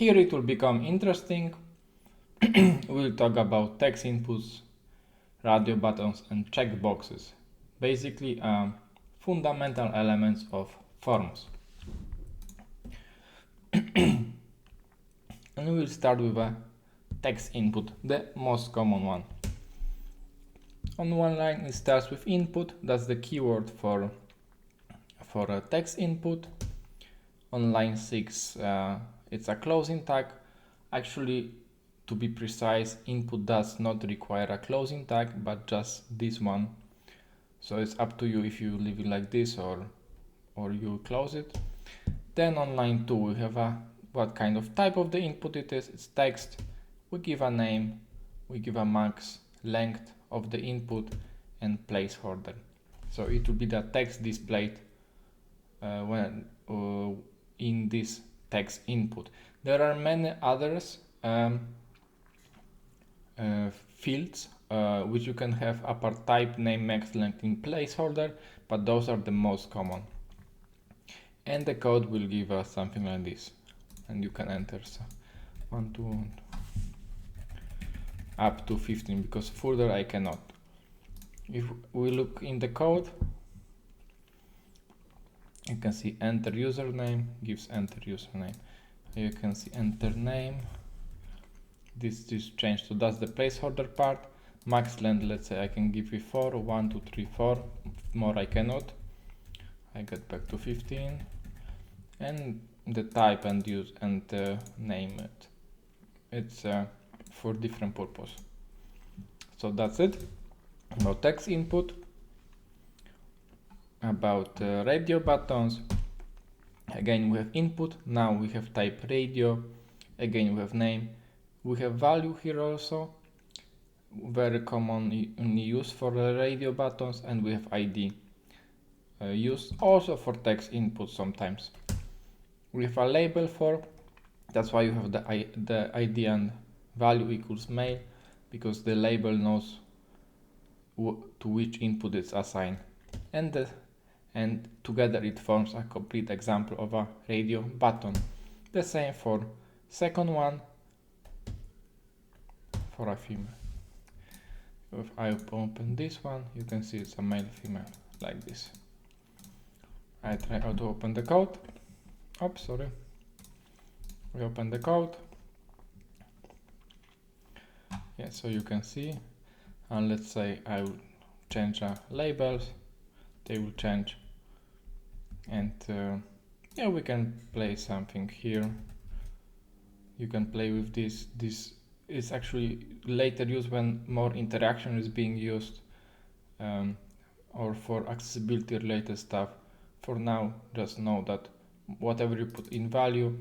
Here it will become interesting. We'll talk about text inputs, radio buttons, and checkboxes. Basically, fundamental elements of forms. And we will start with a text input, the most common one. On one line it starts with input, that's the keyword for a text input. On line 6 it's a closing tag. Actually, to be precise, input does not require a closing tag, but just this one. So it's up to you if you leave it like this or you close it. Then on line 2 we have what kind of type of the input it is. It's text. We give a name, we give a max length of the input and placeholder. So it will be the text displayed when in this text input. There are many others fields which you can have upper type, name, max length, in placeholder, but those are the most common. And the code will give us something like this, and you can enter 1, 2, up to 15, because further I cannot. If we look in the code, you can see enter username gives enter username. You can see enter name. This is changed, so that's the placeholder part. Max length, let's say I can give it 4, 1, 2, 3, 4. More I cannot. I get back to 15. And the type and use and name it. It's for different purpose. So that's it about text input. About radio buttons, again we have input, now we have type radio, again we have name, we have value here also, very commonly used for the radio buttons, and we have ID, used also for text input sometimes. We have a label for, that's why you have the ID and value equals mail, because the label knows to which input it's assigned. And together it forms a complete example of a radio button. The same for second one, for a female. If I open this one, you can see it's a male, female, like this. I try to open the code. Oops, sorry. We open the code. Yeah, so you can see, and let's say I will change labels, they will change. And yeah, we can play something here. You can play with this. This is actually later used when more interaction is being used, or for accessibility related stuff. For now, just know that whatever you put in value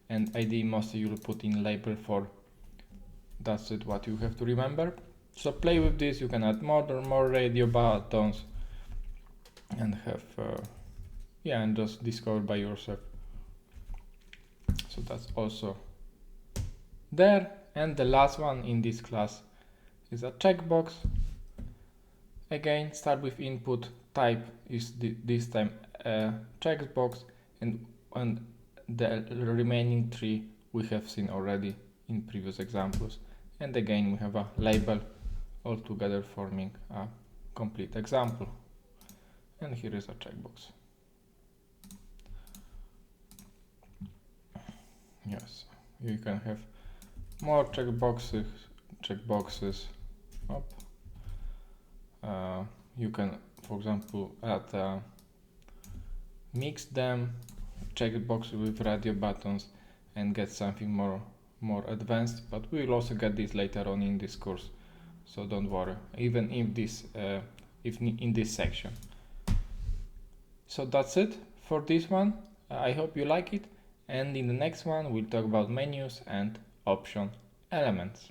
and ID, mostly you'll put in label for. That's it, what you have to remember. So play with this. You can add more radio buttons and have yeah, and just discover by yourself. So that's also there. And the last one in this class is a checkbox. Again, start with input, type is this time checkbox, and the remaining 3 we have seen already in previous examples. And again we have a label all together forming a complete example. And here is a checkbox. Yes, you can have more checkboxes. Up. You can, for example, mix them, checkboxes with radio buttons, and get something more advanced. But we will also get this later on in this course, so don't worry. Even in this section. So that's it for this one. I hope you like it. And in the next one, we'll talk about menus and option elements.